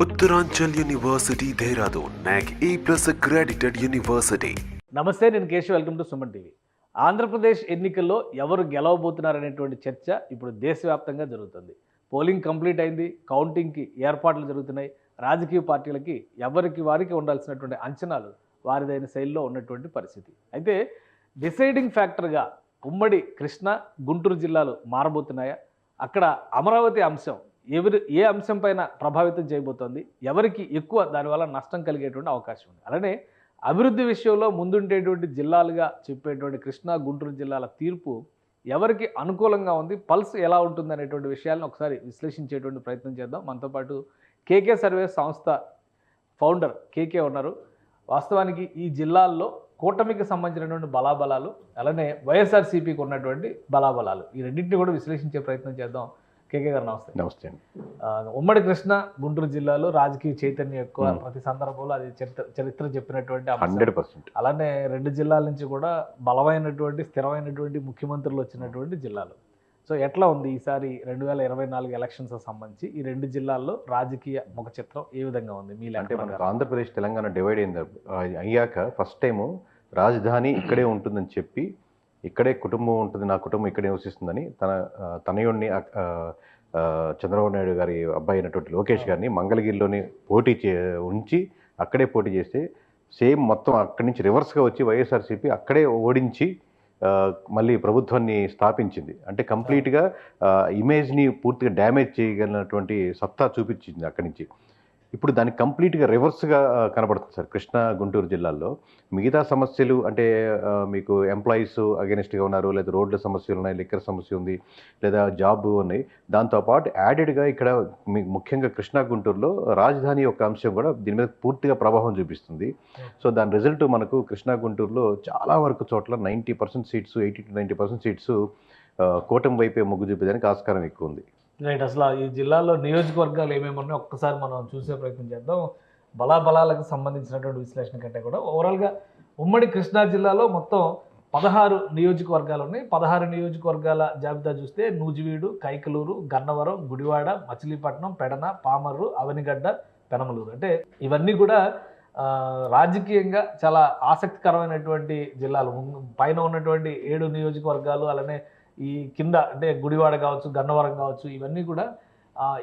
Uttaranchal University, Dehradun, NAC A+ accredited university. నమస్తే, నేను Keshav. Welcome to Suman TV. Andhra Pradesh ఎన్నికల్లో ఎవరు గెలవబోతున్నారనేటువంటి చర్చ ఇప్పుడు దేశవ్యాప్తంగా జరుగుతుంది. పోలింగ్ కంప్లీట్ అయింది, కౌంటింగ్కి ఏర్పాట్లు జరుగుతున్నాయి. రాజకీయ పార్టీలకి ఎవరికి వారికి ఉండాల్సినటువంటి అంచనాలు వారిదైన శైలిలో ఉన్నటువంటి పరిస్థితి. అయితే డిసైడింగ్ ఫ్యాక్టర్గా ఉమ్మడి కృష్ణా, గుంటూరు జిల్లాలు మారబోతున్నాయా? అక్కడ అమరావతి అంశం ఏ అంశం పైన ప్రభావితం చేయబోతోంది? ఎవరికి ఎక్కువ దానివల్ల నష్టం కలిగేటువంటి అవకాశం ఉంది? అలానే అభివృద్ధి విషయంలో ముందుండేటువంటి జిల్లాలుగా చెప్పేటువంటి కృష్ణా, గుంటూరు జిల్లాల తీర్పు ఎవరికి అనుకూలంగా ఉంది, పల్స్ ఎలా ఉంటుంది అనేటువంటి విషయాలను ఒకసారి విశ్లేషించేటువంటి ప్రయత్నం చేద్దాం. మనతో పాటు కేకే సర్వే సంస్థ ఫౌండర్ కేకే ఉన్నారు. వాస్తవానికి ఈ జిల్లాల్లో కూటమికి సంబంధించినటువంటి బలాబలాలు, అలానే వైఎస్ఆర్సీపీకి ఉన్నటువంటి బలాబలాలు, ఈ రెండింటిని కూడా విశ్లేషించే ప్రయత్నం చేద్దాం. కేకే గారు నమస్తే. నమస్తే అండి. ఉమ్మడి కృష్ణ, గుంటూరు జిల్లాలో రాజకీయ చైతన్యం ఎక్కువ, ప్రతి సందర్భంలో అది చరిత్ర చెప్పినటువంటి 100%. అలానే రెండు జిల్లాల నుంచి కూడా బలమైనటువంటి స్థిరమైనటువంటి ముఖ్యమంత్రులు వచ్చినటువంటి జిల్లాలు. సో ఎట్లా ఉంది ఈసారి 2024 ఎలక్షన్స్ సంబంధించి ఈ రెండు జిల్లాల్లో రాజకీయ ముఖ చిత్రం ఏ విధంగా ఉంది? మీ అంటే మనకు ఆంధ్రప్రదేశ్, తెలంగాణ డివైడ్ అయ్యాక ఫస్ట్ టైము రాజధాని ఇక్కడే ఉంటుందని చెప్పి, ఇక్కడే కుటుంబం ఉంటుంది, నా కుటుంబం ఇక్కడే నివసిస్తుందని తనయుడిని చంద్రబాబు నాయుడు గారి అబ్బాయి అయినటువంటి లోకేష్ గారిని మంగళగిరిలోని ఉంచి అక్కడే పోటీ చేస్తే సేమ్ మొత్తం అక్కడి నుంచి రివర్స్గా వచ్చి వైఎస్ఆర్సీపీ అక్కడే ఓడించి మళ్ళీ ప్రభుత్వాన్ని స్థాపించింది. అంటే కంప్లీట్గా ఇమేజ్ని పూర్తిగా డ్యామేజ్ చేయగలిగినటువంటి సత్తా చూపించింది అక్కడి నుంచి. ఇప్పుడు దానికి కంప్లీట్గా రివర్స్గా కనబడుతుంది సార్ కృష్ణా, గుంటూరు జిల్లాల్లో. మిగతా సమస్యలు అంటే మీకు ఎంప్లాయీస్ అగెనిస్ట్గా ఉన్నారు, లేదా రోడ్ల సమస్యలు ఉన్నాయి, లిక్కర్ సమస్య ఉంది, లేదా జాబ్ ఉన్నాయి. దాంతోపాటు యాడెడ్గా ఇక్కడ ముఖ్యంగా కృష్ణా, గుంటూరులో రాజధాని యొక్క అంశం కూడా దీని మీద పూర్తిగా ప్రభావం చూపిస్తుంది. సో దాని రిజల్ట్ మనకు కృష్ణా, గుంటూరులో చాలా వరకు చోట్ల 90% సీట్స్, 80 to 90% సీట్స్ కూటమి వైపే మొగ్గు చూపేదానికి ఆస్కారం ఎక్కువ ఉంది. రైట్. అసలు ఈ జిల్లాలో నియోజకవర్గాలు ఏమేమి ఉన్నాయో ఒక్కసారి మనం చూసే ప్రయత్నం చేద్దాం. బలాబలాలకు సంబంధించినటువంటి విశ్లేషణ కంటే కూడా ఓవరాల్గా ఉమ్మడి కృష్ణా జిల్లాలో మొత్తం 16 నియోజకవర్గాలు ఉన్నాయి. 16 నియోజకవర్గాల జాబితా చూస్తే నూజివీడు, కైకలూరు, గన్నవరం, గుడివాడ, మచిలీపట్నం, పెడన, పామర్రు, అవనిగడ్డ, పెనమలూరు. అంటే ఇవన్నీ కూడా రాజకీయంగా చాలా ఆసక్తికరమైనటువంటి జిల్లాలు. పైన ఉన్నటువంటి 7 నియోజకవర్గాలు, అలానే ఈ కింద అంటే గుడివాడ కావచ్చు, గన్నవరం కావచ్చు, ఇవన్నీ కూడా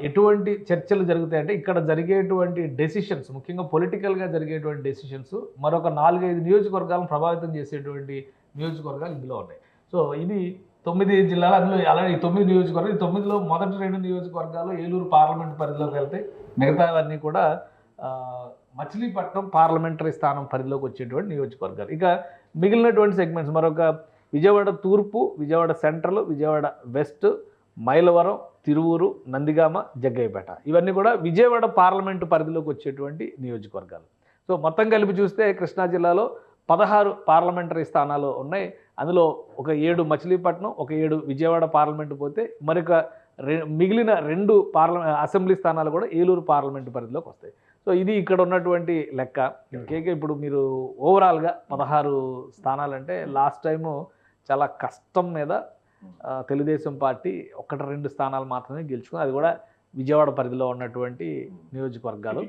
ఎటువంటి చర్చలు జరుగుతాయంటే ఇక్కడ జరిగేటువంటి డెసిషన్స్, ముఖ్యంగా పొలిటికల్గా జరిగేటువంటి డెసిషన్స్ మరొక 4-5 నియోజకవర్గాలను ప్రభావితం చేసేటువంటి నియోజకవర్గాలు ఇందులో ఉన్నాయి. సో ఇది 9 జిల్లాలు, అందులో అలాగే 9 నియోజకవర్గాలు. 9లో మొదటి 2 నియోజకవర్గాలు ఏలూరు పార్లమెంట్ పరిధిలోకి వెళ్తాయి. మిగతావన్నీ కూడా మచిలీపట్నం పార్లమెంటరీ స్థానం పరిధిలోకి వచ్చేటువంటి నియోజకవర్గాలు. ఇక మిగిలినటువంటి సెగ్మెంట్స్ మరొక విజయవాడ తూర్పు, విజయవాడ సెంట్రల్, విజయవాడ వెస్ట్, మైలవరం, తిరువూరు, నందిగామ, జగ్గయ్యపేట, ఇవన్నీ కూడా విజయవాడ పార్లమెంటు పరిధిలోకి వచ్చేటువంటి నియోజకవర్గాలు. సో మొత్తం కలిపి చూస్తే కృష్ణా జిల్లాలో 16 పార్లమెంటరీ స్థానాలు ఉన్నాయి. అందులో ఒక 7 మచిలీపట్నం, ఒక 7 విజయవాడ పార్లమెంటు పోతే మరొక మిగిలిన 2 అసెంబ్లీ స్థానాలు కూడా ఏలూరు పార్లమెంటు పరిధిలోకి వస్తాయి. సో ఇది ఇక్కడ ఉన్నటువంటి లెక్క. కేకే, ఇప్పుడు మీరు ఓవరాల్గా 16 స్థానాలంటే లాస్ట్ టైము చాలా కష్టం మీద తెలుగుదేశం పార్టీ 1-2 స్థానాలు మాత్రమే గెలుచుకుంది. అది కూడా విజయవాడ పరిధిలో ఉన్నటువంటి నియోజకవర్గాలు,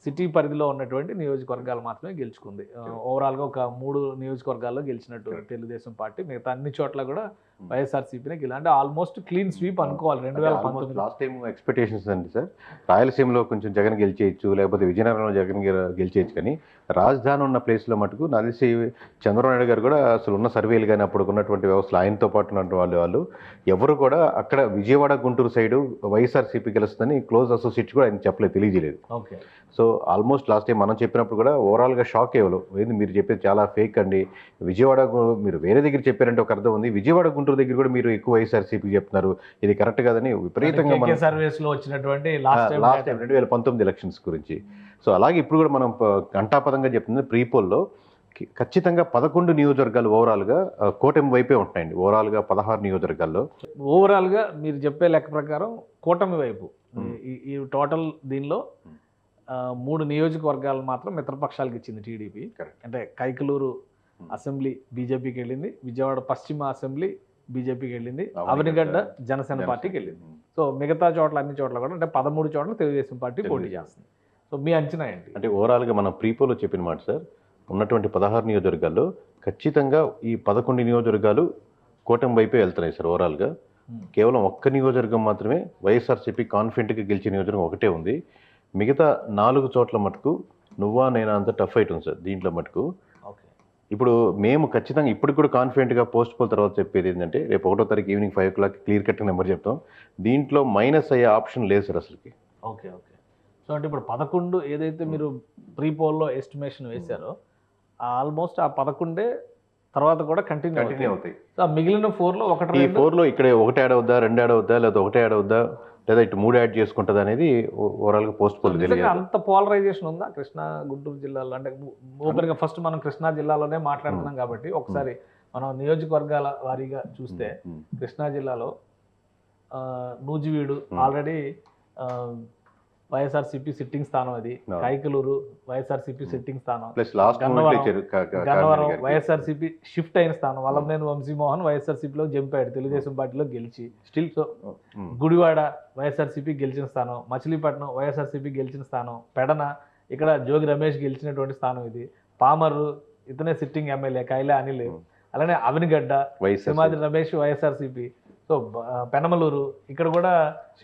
సిటీ పరిధిలో ఉన్నటువంటి నియోజకవర్గాలు మాత్రమే గెలుచుకుంది. ఓవరాల్గా ఒక 3 నియోజకవర్గాల్లో గెలిచినట్టు తెలుగుదేశం పార్టీ. మిగతా అన్ని చోట్ల కూడా వైఎస్ఆర్సీపీనే గెలి, అంటే ఆల్మోస్ట్ క్లీన్ స్వీప్ అనుకోవాలి 2019. లాస్ట్ టైం ఎక్స్పెక్టేషన్స్ అండి సార్, రాయలసీమలో కొంచెం జగన్ గెలిచేయచ్చు, లేకపోతే విజయనగరంలో జగన్ గెలిచేయచ్చు, కానీ రాజధాని ఉన్న ప్లేస్లో మటుకు నాకు తెలిసి చంద్రబాబు నాయుడు గారు కూడా అసలు ఉన్న సర్వేలు కానీ అప్పుడు ఉన్నటువంటి వ్యవస్థలు ఆయనతో పాటు ఉన్నటువంటి వాళ్ళు ఎవరు కూడా అక్కడ విజయవాడ, గుంటూరు సైడు వైఎస్ఆర్సీపీ గెలుస్తుందని క్లోజ్ అసోసియేట్స్ కూడా ఆయన చెప్పలేదు, తెలియజేయలేదు. Okay. So almost last time మనం చెప్పినప్పుడు కూడా ఓవరాల్గా షాక్ అయ్యేవాళ్ళు, ఏంది మీరు చెప్పేది చాలా ఫేక్ అండి, విజయవాడ మీరు వేరే దగ్గర చెప్పారంటే ఒక అర్థం ఉంది, విజయవాడ, గుంటూరు దగ్గర కూడా మీరు ఎక్కువ వైఎస్ఆర్సీపీ చెప్తున్నారు, ఇది కరెక్ట్ కాదని విపరీతంగా సర్వేస్లో వచ్చినటువంటి లాస్ట్ టైం 2019 ఎలక్షన్స్ గురించి. సో అలాగే ఇప్పుడు కూడా మనం ఘంటాపదంగా చెప్తుంది, ప్రీపోల్లో ఖచ్చితంగా 11 నియోజకవర్గాలు ఓవరాల్గా కూటమి వైపే ఉంటాయండి. ఓవరాల్గా 16 నియోజకవర్గాల్లో ఓవరాల్గా మీరు చెప్పే లెక్క ప్రకారం కూటమి వైపు ఈ టోటల్ దీనిలో 3 నియోజకవర్గాలు మాత్రం మిత్రపక్షాలకు ఇచ్చింది టీడీపీ. అంటే కైకలూరు అసెంబ్లీ బీజేపీకి వెళ్ళింది, విజయవాడ పశ్చిమ అసెంబ్లీ బీజేపీకి వెళ్ళింది, అవనిగడ్డ జనసేన పార్టీకి వెళ్ళింది. సో మిగతా చోట్ల అన్ని చోట్ల కూడా అంటే 13 చోట్ల తెలుగుదేశం పార్టీ పోటీ చేస్తుంది. సో మీ అంచనా ఏంటి? అంటే ఓవరాల్గా మనం ప్రీపోలో చెప్పిన మాట సార్, ఉన్నటువంటి 16 నియోజకవర్గాల్లో ఖచ్చితంగా ఈ 11 నియోజకవర్గాలు కూటమి వైపే వెళ్తున్నాయి సార్ ఓవరాల్గా. కేవలం ఒక్క నియోజకవర్గం మాత్రమే వైఎస్ఆర్సీపీ కాన్ఫిడెంట్గా గెలిచే నియోజకవర్గం ఒకటే ఉంది. మిగతా 4 చోట్ల మటుకు నువ్వా నేనా అంత టఫ్ ఫైట్ ఉంది సార్ దీంట్లో మటుకు. ఓకే. ఇప్పుడు మేము ఖచ్చితంగా ఇప్పటికి కూడా కాన్ఫిడెంట్గా పోస్ట్ పోల్ తర్వాత చెప్పేది ఏంటంటే, రేపు 1వ తారీఖు evening 5 o'clock clear cut number చెప్తాం. దీంట్లో మైనస్ అయ్యే ఆప్షన్ లేదు సార్ అసలుకి. ఓకే. ఓకే. సో అంటే ఇప్పుడు 11 ఏదైతే మీరు ప్రీ పోల్లో ఎస్టిమేషన్ వేశారో ఆల్మోస్ట్ ఆ 11 తర్వాత కూడా కంటిన్యూ అవుతాయి. సో మిగిలిన 4లో ఈ 4లో ఇక్కడే 1 యాడ్ అవుద్దా, 2 యాడ్ అవుద్దా, లేదా 1 యాడ్ అవుద్దా, లేదా ఇటు 3 యాడ్ చేసుకుంటుంది అనేది ఓవరాల్గా పోస్ట్ పోల్ తెలియదు. అంత పోలరైజేషన్ ఉందా కృష్ణా గుంటూరు జిల్లాలో? అంటే ఓపెన్గా ఫస్ట్ మనం కృష్ణా జిల్లాలోనే మాట్లాడుతున్నాం కాబట్టి ఒకసారి మనం నియోజకవర్గాల వారీగా చూస్తే కృష్ణా జిల్లాలో నూజివీడు ఆల్రెడీ వైఎస్ఆర్సీపీ సిట్టింగ్ స్థానం, అది కైకలూరు వైఎస్ఆర్సీపీ సిట్టింగ్ స్థానం, గన్నవరం వైఎస్ఆర్సీపీ షిఫ్ట్ అయిన స్థానం, వల్లభనేని వంశీమోహన్ వైఎస్ఆర్సీపీలో జంప్ అయ్యాడు తెలుగుదేశం పార్టీలో గెలిచి. స్టిల్ సో గుడివాడ వైఎస్ఆర్సీపీ గెలిచిన స్థానం, మచిలీపట్నం వైఎస్ఆర్సీపీ గెలిచిన స్థానం, పెడన ఇక్కడ జోగి రమేష్ గెలిచినటువంటి స్థానం ఇది, పామర్రు ఇతనే సిట్టింగ్ ఎమ్మెల్యే కైలా అనిల్, అలానే అవనిగడ్డ సింహాద్రి రమేష్ వైఎస్ఆర్సీపీ. సో పెనమలూరు ఇక్కడ కూడా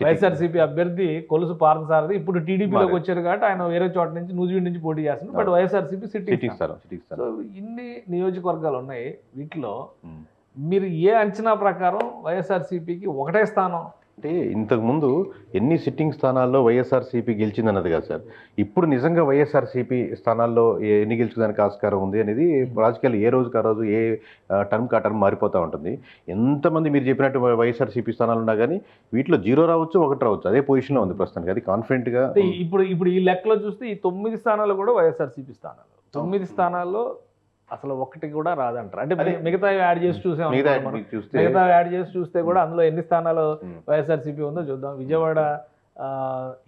వైఎస్ఆర్సీపీ అభ్యర్థి కొలుసు పార్థసారథి ఇప్పుడు టీడీపీలోకి వచ్చారు కాబట్టి ఆయన వేరే చోట నుంచి నూజివీడు నుంచి పోటీ చేస్తున్నారు, బట్ వైఎస్ఆర్సీపీ సిట్టింగ్. సో ఇన్ని నియోజకవర్గాలు ఉన్నాయి, వీటిలో మీరు ఏ అంచనా ప్రకారం వైఎస్ఆర్సీపీకి ఒకటే స్థానం? అంటే ఇంతకుముందు ఎన్ని సిట్టింగ్ స్థానాల్లో వైఎస్ఆర్సీపీ గెలిచిందన్నది కాదు సార్, ఇప్పుడు నిజంగా వైఎస్ఆర్సీపీ స్థానాల్లో ఎన్ని గెలుచుకోవడానికి ఆస్కారం ఉంది అనేది రాజకీయాలు ఏ రోజుకి ఆ రోజు ఏ టర్మ్కి ఆ టర్మ్ మారిపోతూ ఉంటుంది. ఎంతమంది మీరు చెప్పినట్టు వైఎస్ఆర్సీపీ స్థానాలు ఉన్నా కానీ వీటిలో 0 రావచ్చు, 1 రావచ్చు, అదే పొజిషన్లో ఉంది ప్రస్తుతానికి. అది కాన్ఫిడెంట్గా ఇప్పుడు ఈ లెక్కలో చూస్తే ఈ 9 స్థానాలు కూడా వైఎస్ఆర్సీపీ స్థానాలు. 9 స్థానాల్లో అసలు ఒకటి కూడా రాదంటారు. అంటే మిగతా యాడ్ చేసి చూస్తే కూడా అందులో ఎన్ని స్థానాలు వైఎస్ఆర్సీపీ ఉందో చూద్దాం. విజయవాడ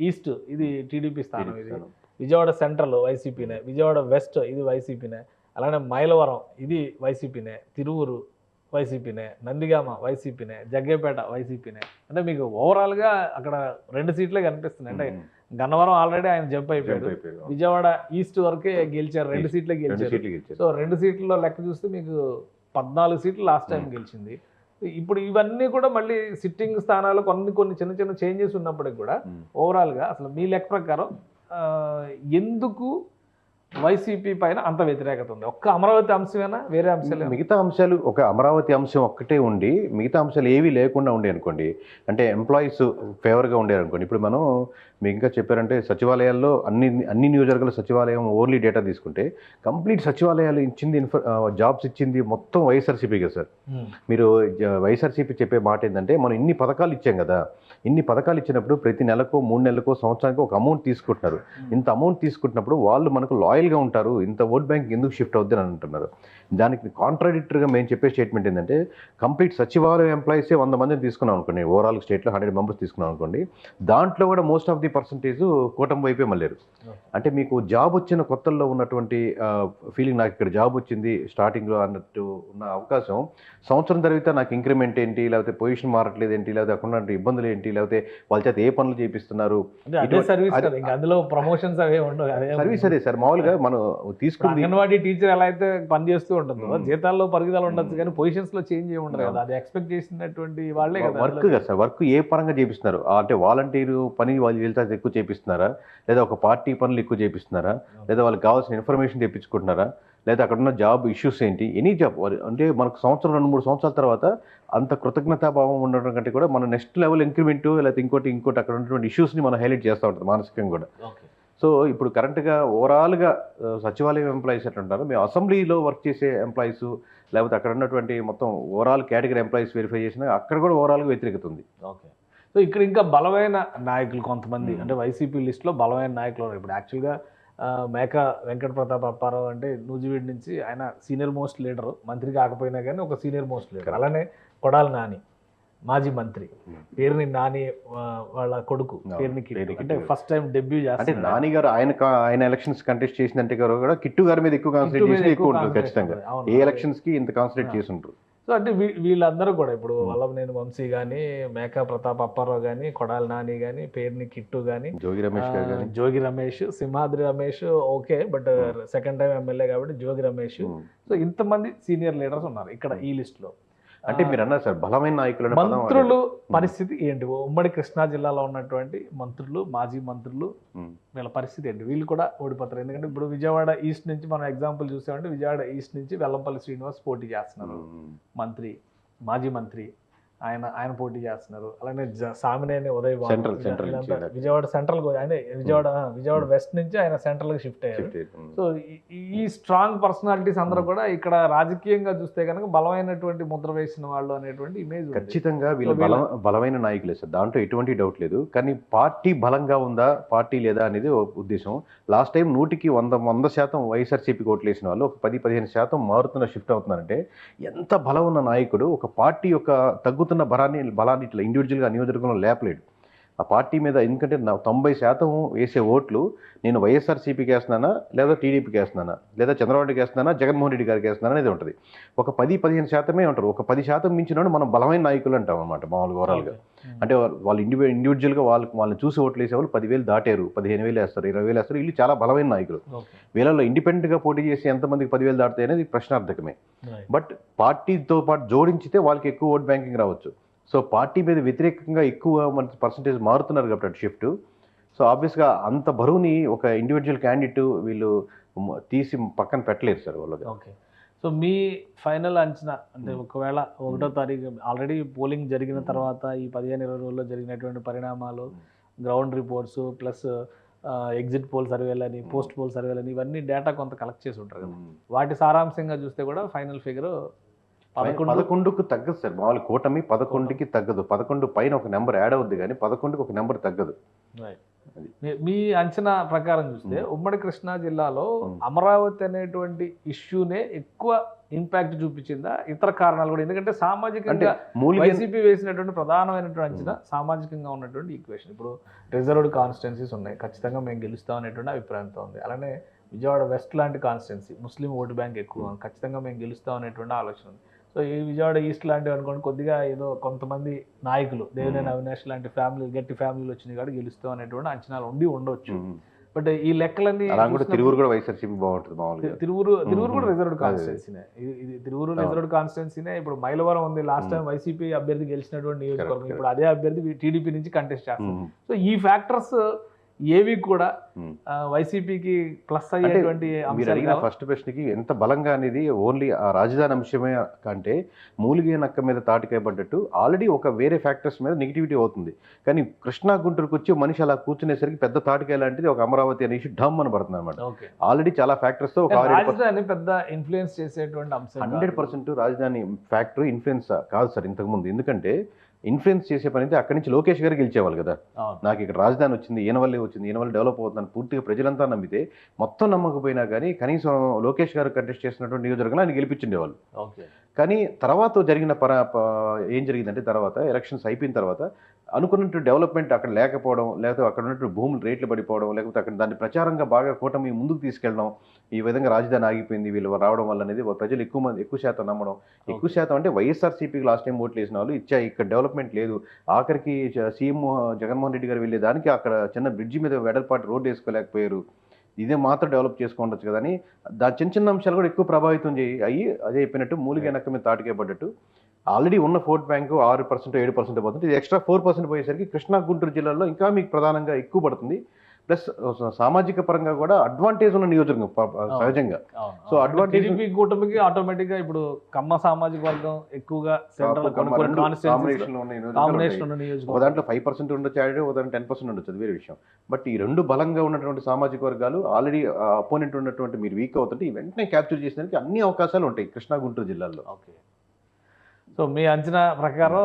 ఈస్ట్ ఇది టీడీపీ స్థానం, ఇది విజయవాడ సెంట్రల్ వైసీపీనే, విజయవాడ వెస్ట్ ఇది వైసీపీనే, అలానే మైలవరం ఇది వైసీపీనే, తిరువురు వైసీపీనే, నందిగామ వైసీపీనే, జగ్గేపేట వైసీపీనే. అంటే మీకు ఓవరాల్గా అక్కడ 2 సీట్లే కనిపిస్తున్నాయి. అంటే గన్నవరం ఆల్రెడీ ఆయన జంప్ అయిపోయాడు, విజయవాడ ఈస్ట్ వరకే గెలిచారు, 2 సీట్లే గెలిచారు. సో 2 సీట్లలో లెక్క చూస్తే మీకు 14 సీట్లు లాస్ట్ టైం గెలిచింది. ఇప్పుడు ఇవన్నీ కూడా మళ్ళీ సిట్టింగ్ స్థానాలు కొన్ని చిన్న చిన్న చేంజెస్ ఉన్నప్పటికి కూడా ఓవరాల్గా అసలు మీ లెక్క ప్రకారం ఎందుకు వైసీపీ పైన అంత వ్యతిరేకత ఉంది? ఒక్క అమరావతి అంశమేనా, వేరే అంశాలు? మిగతా అంశాలు ఒక అమరావతి అంశం ఒక్కటే ఉండి మిగతా అంశాలు ఏవీ లేకుండా ఉండే అనుకోండి, అంటే ఎంప్లాయీస్ ఫేవర్గా ఉండేది అనుకోండి. ఇప్పుడు మనం మీకు ఇంకా చెప్పారంటే సచివాలయాల్లో అన్ని నియోజకవర్గాల సచివాలయం ఓన్లీ డేటా తీసుకుంటే కంప్లీట్ సచివాలయాలు ఇచ్చింది జాబ్స్ ఇచ్చింది మొత్తం వైఎస్ఆర్సీపీగా సార్. మీరు వైఎస్ఆర్సీపీ చెప్పే మాట ఏంటంటే మనం ఇన్ని పథకాలు ఇచ్చాం కదా, ఇన్ని పథకాలు ఇచ్చినప్పుడు ప్రతి నెలకో 3 నెలలకో సంవత్సరానికి ఒక అమౌంట్ తీసుకుంటున్నారు. ఇంత అమౌంట్ తీసుకుంటున్నప్పుడు వాళ్ళు మనకు లాయల్గా ఉంటారు, ఇంత ఓట్ బ్యాంక్ ఎందుకు షిఫ్ట్ అవుద్ది అని అంటున్నారు. దానికి కాంట్రాడిక్టరీగా మేము చెప్పే స్టేట్మెంట్ ఏంటంటే కంప్లీట్ సచివాలయం ఎంప్లాయీసే 100 మందిని తీసుకున్నాం అనుకోండి, ఓవరాల్ స్టేట్లో 100 మెంబర్స్ తీసుకున్నాం అనుకోండి, దాంట్లో కూడా మోస్ట్ ఆఫ్ ది పర్సంటేజ్ కూటమి వైపే మళ్ళారు. అంటే మీకు జాబ్ వచ్చిన కొత్తల్లో ఉన్నటువంటి ఫీలింగ్, నాకు ఇక్కడ జాబ్ వచ్చింది స్టార్టింగ్లో అన్నట్టు ఉన్న అవకాశం సంవత్సరం తర్వాత నాకు ఇంక్రిమెంట్ ఏంటి, లేకపోతే పొజిషన్ మారట్లేదు ఏంటి, లేకపోతే అక్కడ ఇబ్బందులు ఏంటి, లేకపోతే వాళ్ళ చేత ఏ పనులు చేపిస్తున్నారు, సర్వీస్ అదే సార్. మామూలుగా మనం తీసుకుని అంగన్వాడీ టీచర్ ఎలా అయితే పని చేస్తూ ఉంటుందో జీతాల్లో పరిగెదాలు ఉండొచ్చు కానీ పొజిషన్స్ లో చేంజ్ ఏమి ఉండదు కదా, అది ఎక్స్పెక్ట్ చేసినటువంటి వాళ్ళే కదా. వర్క్ కదా సార్, వర్క్ ఏ పరంగా చేపిస్తున్నారు అంటే వాలంటీరు పని వాళ్ళు వెళ్తే ఎక్కువ చేపిస్తున్నారా, లేదా ఒక పార్టీ పనులు ఎక్కువ చేపిస్తున్నారా, లేదా వాళ్ళకి కావాల్సిన ఇన్ఫర్మేషన్ తెప్పించుకుంటున్నారా, లేదా అక్కడ ఉన్న జాబ్ ఇష్యూస్ ఏంటి, ఎనీ జాబ్ అంటే మనకు సంవత్సరం 2-3 సంవత్సరాల తర్వాత అంత కృతజ్ఞతాభావం ఉండడం కంటే కూడా మనం నెక్స్ట్ లెవెల్ ఇంక్రిమెంట్ లేకపోతే ఇంకోటి అక్కడ ఉన్నటువంటి ఇష్యూస్ని మనం హైలైట్ చేస్తూ ఉంటుంది మానసికంగా కూడా. సో ఇప్పుడు కరెంట్గా ఓవరాల్గా సచివాలయం ఎంప్లాయీస్ ఎట్లా ఉంటారు, మేము అసెంబ్లీలో వర్క్ చేసే ఎంప్లాయీస్ లేకపోతే అక్కడ ఉన్నటువంటి మొత్తం ఓవరాల్ కేటగిరీ ఎంప్లాయీస్ వెరిఫై చేసినా అక్కడ కూడా ఓవరాల్గా వ్యతిరేకత ఉంది. ఓకే. సో ఇక్కడ ఇంకా బలమైన నాయకులు కొంతమంది అంటే వైసీపీ లిస్టులో బలమైన నాయకులు ఉన్నారు. ఇప్పుడు యాక్చువల్గా మేక వెంకట ప్రతాప్ అప్పారావు అంటే నూజివీడు నుంచి ఆయన సీనియర్ మోస్ట్ లీడరు, మంత్రి కాకపోయినా కానీ ఒక సీనియర్ మోస్ట్ లీడర్. అలానే కొడాలి నాని మాజీ మంత్రి, పేరుని నాని వాళ్ళ కొడుకు పేరుని కిట్టు, అంటే ఫస్ట్ టైం డెబ్యూ చేస్తారు. అంటే నాని గారు ఆయన ఎలక్షన్స్ కంటెస్ట్ చేసినంటే కూడా కిట్టు గారి మీద ఎక్కువ కాన్సన్ట్రేట్ చేసి ఎక్కువ ఉంటుంది ఖచ్చితంగా. ఏ ఎలక్షన్స్ కి ఇంత కాన్సన్ట్రేట్ చేసి ఉంటారు. సో అంటే వీళ్ళందరూ కూడా ఇప్పుడు వల్లభనేని వంశీ కానీ, మేకా ప్రతాప్ అప్పారావు కానీ, కొడాలి నాని కానీ, పేర్ని కిట్టు కానీ, Jogi Ramesh, Simhadri Ramesh okay, but second time MLA కాబట్టి జోగి రమేష్. సో ఇంతమంది సీనియర్ లీడర్స్ ఉన్నారు ఇక్కడ ఈ లిస్ట్ లో. అంటే మీరు అన్నారు సార్ బలమైన నాయకులు. మంత్రులు పరిస్థితి ఏంటి? ఉమ్మడి కృష్ణా జిల్లాలో ఉన్నటువంటి మంత్రులు, మాజీ మంత్రులు, వీళ్ళ పరిస్థితి ఏంటి? వీళ్ళు కూడా ఓడిపోతారు. ఎందుకంటే ఇప్పుడు విజయవాడ ఈస్ట్ నుంచి మనం ఎగ్జాంపుల్ చూసామంటే విజయవాడ ఈస్ట్ నుంచి వెల్లంపల్లి శ్రీనివాస్ పోటీ చేస్తున్నారు, మంత్రి, మాజీ మంత్రి. ఆయన పోటీ చేస్తున్నారు. అలానే సామినేని ఉదయ్ విజయవాడ సెంట్రల్ ఆయన విజయవాడ వెస్ట్ నుంచి ఆయన సెంట్రల్ కి షిఫ్ట్ అయ్యారు. సో ఈ స్ట్రాంగ్ పర్సనాలిటీస్ అందరూ కూడా ఇక్కడ రాజకీయంగా చూస్తే కనుక బలమైనటువంటి ముద్ర వేసిన వాళ్ళు అనేటువంటి ఇమేజ్ ఖచ్చితంగా వీళ్ళు బలమైన నాయకులే సార్, దాంట్లో ఎటువంటి డౌట్ లేదు. కానీ పార్టీ బలంగా ఉందా పార్టీ లేదా అనేది ఉద్దేశం. లాస్ట్ టైం 100కి 100% వైఎస్ఆర్సీపీకి ఓట్లు వేసిన వాళ్ళు ఒక 10-15% మారుతున్న షిఫ్ట్ అవుతున్నారంటే ఎంత బలం ఉన్న నాయకుడు ఒక పార్టీ యొక్క తగ్గుతున్న బలాన్ని ఇట్లా ఇండివిజువల్గా నియోజకవర్గంలో లేపలేడు ఆ పార్టీ మీద. ఎందుకంటే 90% వేసే ఓట్లు నేను వైఎస్ఆర్సీపీకి వేస్తున్నానా, లేదా టీడీపీకి వేస్తున్నానా, లేదా చంద్రబాబుకి వేస్తున్నానా, జగన్మోహన్ రెడ్డి గారికి వేస్తున్నానా అనేది ఉంటుంది. ఒక 10-15% ఉంటారు. ఒక 10% మించిన మనం బలమైన నాయకులు అంటాం అనమాట మామూలుగా ఓవరాల్గా. అంటే వాళ్ళు ఇండివిజువల్గా వాళ్ళని చూసి ఓట్లు వేసేవాళ్ళు 10,000 దాటారు, 15,000 వేస్తారు, 20,000 వేస్తారు. వీళ్ళు చాలా బలమైన నాయకులు. వీళ్ళలో ఇండిపెండెంట్గా పోటీ చేసి ఎంతమందికి 10,000 దాటుతాయి అనేది ప్రశ్నార్థకమే. బట్ పార్టీతో పాటు జోడించితే వాళ్ళకి ఎక్కువ ఓట్ బ్యాంకింగ్ రావచ్చు. సో పార్టీ మీద వ్యతిరేకంగా ఎక్కువ మన పర్సంటేజ్ మారుతున్నారు కాబట్టి షిఫ్ట్. సో ఆబ్వియస్గా అంత బరువుని ఒక ఇండివిజువల్ క్యాండిడేట్ వీళ్ళు తీసి పక్కన పెట్టలేరు సార్ వాళ్ళకి. ఓకే. సో మీ ఫైనల్ అంచనా అంటే ఒకవేళ 1వ తారీఖు ఆల్రెడీ పోలింగ్ జరిగిన తర్వాత ఈ 15-20 రోజుల్లో జరిగినటువంటి పరిణామాలు, ground reports plus exit poll సర్వేలని, పోస్ట్ పోల్ సర్వేలని, ఇవన్నీ డేటా కొంత కలెక్ట్ చేసి ఉంటారు కదా, వాటి సారాంశంగా చూస్తే కూడా ఫైనల్ ఫిగర్ 11కు తగ్గదు సార్. మామూలు కూటమి 11కి తగ్గదు. 11 పైన ఒక నెంబర్ యాడ్ అవుద్ది కానీ 11కి ఒక నెంబర్ తగ్గదు. మీ అంచనా ప్రకారం చూస్తే ఉమ్మడి కృష్ణా జిల్లాలో అమరావతి అనేటువంటి ఇష్యూనే ఎక్కువ ఇంపాక్ట్ చూపించిందా, ఇతర కారణాలు కూడా? ఎందుకంటే సామాజికంగా వైసీపీ వేసినటువంటి ప్రధానమైనటువంటి అంచనా సామాజికంగా ఉన్నటువంటి ఈక్వేషన్. ఇప్పుడు రిజర్వ్డ్ కాన్స్టిట్యున్సీస్ ఉన్నాయి, ఖచ్చితంగా మేము గెలుస్తాం అనేటువంటి అభిప్రాయంతో ఉంది. అలానే విజయవాడ వెస్ట్ లాంటి కాన్స్టిట్యున్సీ, ముస్లిం ఓటు బ్యాంక్ ఎక్కువ, ఖచ్చితంగా మేము గెలుస్తాం అనేటువంటి ఆలోచన ఉంది. సో ఈ విజయవాడ ఈస్ట్ లాంటివి అనుకోండి, కొద్దిగా ఏదో కొంతమంది నాయకులు, దేవినేని అవినాష్ లాంటి ఫ్యామిలీ, గట్టి ఫ్యామిలీలు వచ్చినాయి కాబట్టి గెలుస్తాం అనేటువంటి అంచనాలు ఉండవచ్చు. బట్ ఈ లెక్కలన్నీ తిరువురు కూడా వైఎస్ఆర్సీపీ బాగుంటుంది మామూలుగా. తిరువురు కూడా రిజర్వ్డ్ కాన్స్టిట్యున్సీనే. ఇది తిరువురు రిజర్వ్డ్ కాన్స్టిట్యున్సీనే. ఇప్పుడు మైలవరం ఉంది, లాస్ట్ టైం వైసీపీ అభ్యర్థి గెలిచినటువంటి నియోజకవర్గం, ఇప్పుడు అదే అభ్యర్థి టీడీపీ నుంచి కంటెస్ట్ చేస్తారు. సో ఈ ఫ్యాక్టర్స్ ఏవి కూడా వైసీపీకి ప్లస్ అయ్యేటువంటి మీరు అడిగిన ఫస్ట్ ప్రశ్నకి ఎంత బలంగా అనేది ఓన్లీ ఆ రాజధాని అంశమే కంటే మూలిగే నక్క మీద తాటికాయ పడ్డట్టు ఆల్రెడీ ఒక వేరే ఫ్యాక్టర్స్ మీద నెగిటివిటీ అవుతుంది. కానీ కృష్ణా గుంటూరుకు వచ్చి మనిషి అలా కూర్చునేసరికి పెద్ద తాటికాయ లాంటిది ఒక అమరావతి అనేసి ఢమ్ అని పడుతుంది అనమాట. ఆల్రెడీ చాలా ఫ్యాక్టర్స్ తో రాజధాని పెద్ద ఇన్ఫ్లుయెన్స్ చేసేటువంటి అంశం. 100% రాజధాని ఫ్యాక్టరీ ఇన్ఫ్లుయెన్స్ కాదు సార్ ఇంతకు ముందు. ఎందుకంటే ఇన్ఫ్లుయెన్స్ చేసే పని అయితే అక్కడి నుంచి లోకేష్ గారు గెలిచేవాళ్ళు కదా. నాకు ఇక్కడ రాజధాని వచ్చింది, ఈయన వల్లే వచ్చింది, ఈయన వల్ల డెవలప్ అవుతుందని పూర్తిగా ప్రజలంతా నమ్మితే, మొత్తం నమ్మకపోయినా కానీ కనీసం లోకేష్ గారు కంటెస్ట్ చేసినటువంటి నియోజకవర్గంలో ఆయన గెలిపించుండేవాళ్ళు. కానీ తర్వాత జరిగిన ఏం జరిగిందంటే, తర్వాత ఎలక్షన్స్ అయిపోయిన తర్వాత అనుకున్నట్టు డెవలప్మెంట్ అక్కడ లేకపోవడం, లేకపోతే అక్కడ ఉన్నట్టు భూములు రేట్లు పడిపోవడం, లేకపోతే అక్కడ దాన్ని ప్రచారంగా బాగా కూటమి ముందుకు తీసుకెళ్ళడం, ఈ విధంగా రాజధాని ఆగిపోయింది వీళ్ళు రావడం వల్ల అనేది ప్రజలు ఎక్కువ శాతం నమ్మడం. ఎక్కువ శాతం అంటే వైఎస్ఆర్సీపీకి లాస్ట్ టైం ఓట్లు వేసిన వాళ్ళు ఇక్కడ డెవలప్మెంట్ లేదు, ఆఖరికి సీఎం జగన్మోహన్ రెడ్డి గారు వెళ్ళేదానికి అక్కడ చిన్న బ్రిడ్జి మీద వెడల్పాటి రోడ్డు వేసుకోలేకపోయారు, ఇదే మాత్రం డెవలప్ చేసుకోవచ్చు కదా అని దాని చిన్న అంశాలు కూడా ఎక్కువ ప్రభావితం అయ్యి అదే చెప్పినట్టు మూలిగే నక్క మీద తాటికే పడ్డట్టు ఆల్రెడీ ఉన్న ఓట్ బ్యాంకు 6% 7% పోతుంది. ఇది ఎక్స్ట్రా 4% పోయేసరికి కృష్ణా గుంటూరు జిల్లాలో ఇంకా మీకు ప్రధానంగా ఎక్కువ పడుతుంది. ప్లస్ సామాజిక పరంగా కూడా అడ్వాంటేజ్ ఉన్న నియోజకవర్గం సహజంగా. సో అడ్వాంటేజ్ కూటమికి ఆటోమేటిక్ గా ఇప్పుడు కమ్మ సామాజిక వర్గం ఎక్కువగా దాంట్లో 5% ఉండొచ్చు, యాడ్ దాంట్లో 10% ఉండొచ్చు, అది వేరే విషయం. బట్ ఈ రెండు బలంగా ఉన్నటువంటి సామాజిక వర్గాలు ఆల్రెడీ అపోనెంట్ ఉన్నటువంటి మీరు వీక్ అవుతుంటే వెంటనే క్యాప్చర్ చేసేందుకు అన్ని అవకాశాలు ఉంటాయి కృష్ణా గుంటూరు జిల్లాలో. ఓకే. సో మీ అంచనా ప్రకారం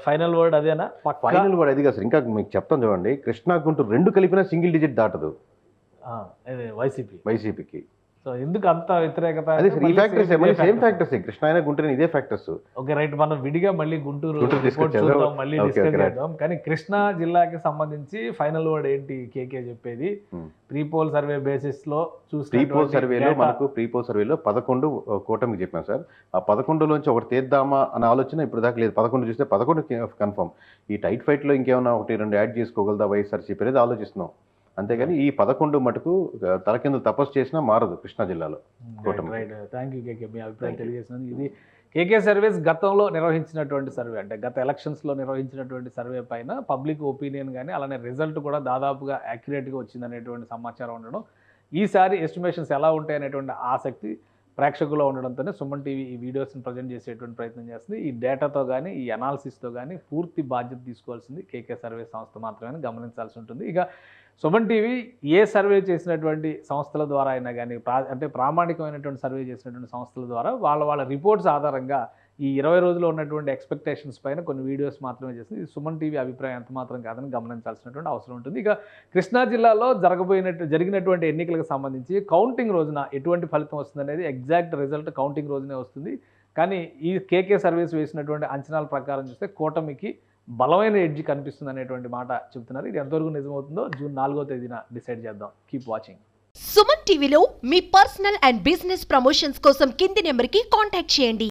ఫైనల్ వర్డ్ అదేనా? ఫైనల్ వర్డ్ అది కాదు సార్, ఇంకా మీకు చెప్తాను చూడండి. కృష్ణా గుంటూరు రెండు కలిపినా సింగిల్ డిజిట్ దాటదు వైసీపీకి. సో ఎందుకు అంత వ్యతిరేకత అదే అంటే ఈ మళ్ళీ ఫ్యాక్టర్స్ same మళ్ళీ ఇదే సేమ్ factors. ఫ్యాక్టర్స్ కృష్ణ అయినా గుంటూరు ఇదే ఫ్యాక్టర్స్. ఓకే రైట్, మనం విడిగా మళ్ళీ గుంటూరు గుంటూరు report discuss చేద్దాం. చూద్దాం, మళ్ళీ Okay, డిస్కస్ okay, right. చేద్దాం. కానీ కృష్ణా జిల్లాకి సంబంధించి ఫైనల్ వర్డ్ ఏంటి కేకే చెప్పేది? ప్రీపోల్ సర్వే బేసిస్ లో ప్రీపోల్ సర్వేలో చూస్తే మనకు ప్రీపోల్ సర్వేలో 11 కూటమికి చెప్పాం సార్. ఆ 11లోంచి ఒకటి తీద్దామా అనే ఆలోచన ఇప్పుడు దాకా లేదు. 11 చూస్తే 11 కన్ఫర్మ్. ఈ టైట్ ఫైట్లో ఇంకేమైనా 1-2 యాడ్ చేసుకోగలదా వైఎస్ఆర్సీపీ అనేది ఆలోచిస్తున్నాం. అంతేగాని ఈ 11 మటుకు తలకింద తపస్సు చేసినా మారదు కృష్ణా జిల్లాలో కూటమి. రైట్, థ్యాంక్ యూ కేకే, మీ అభిప్రాయం తెలియజేసినందుకు. ఇది కేకే సర్వేస్ గతంలో నిర్వహించినటువంటి సర్వే, అంటే గత ఎలక్షన్స్లో నిర్వహించినటువంటి సర్వే పైన పబ్లిక్ ఒపీనియన్ కానీ అలానే రిజల్ట్ కూడా దాదాపుగా యాక్యురేట్గా వచ్చిందనేటువంటి సమాచారం ఉండడం, ఈసారి ఎస్టిమేషన్స్ ఎలా ఉంటాయి అనేటువంటి ఆసక్తి ప్రేక్షకుల్లో ఉండడంతోనే సుమన్ టీవీ ఈ వీడియోస్ని ప్రజెంట్ చేసేటువంటి ప్రయత్నం చేస్తుంది. ఈ డేటాతో కానీ ఈ అనాలిసిస్తో కానీ పూర్తి బాధ్యత తీసుకోవాల్సింది కేకే సర్వే సంస్థ మాత్రమే గమనించాల్సి ఉంటుంది. ఇక సుమన్ టీవీ ఏ సర్వే చేసినటువంటి సంస్థల ద్వారా అయినా కానీ అంటే ప్రామాణికమైనటువంటి సర్వే చేసినటువంటి సంస్థల ద్వారా వాళ్ళ రిపోర్ట్స్ ఆధారంగా ఈ 20 రోజుల్లో ఉన్నటువంటి ఎక్స్పెక్టేషన్స్ పైన కొన్ని వీడియోస్ మాత్రమే చేస్తుంది. ఇది సుమన్ టీవీ అభిప్రాయం ఎంత మాత్రం కాదని గమనించాల్సినటువంటి అవసరం ఉంటుంది. ఇక కృష్ణా జిల్లాలో జరిగినటువంటి ఎన్నికలకు సంబంధించి కౌంటింగ్ రోజున ఎటువంటి ఫలితం వస్తుందనేది ఎగ్జాక్ట్ రిజల్ట్ కౌంటింగ్ రోజునే వస్తుంది. కానీ ఈ కేకే సర్వీస్ వేసినటువంటి అంచనాల ప్రకారం చూస్తే కూటమికి బలమైన ఎడ్జ్ కనిపిస్తుంది అనేటువంటి మాట చెప్తున్నారు. ఇది ఎంతవరకు నిజమవుతుందో జూన్ 4వ తేదీన డిసైడ్ చేద్దాం. Keep watching. సుమన్ టీవీలో మీ పర్సనల్ అండ్ బిజినెస్ ప్రమోషన్స్ కోసం కింది నెంబర్కి కాంటాక్ట్ చేయండి.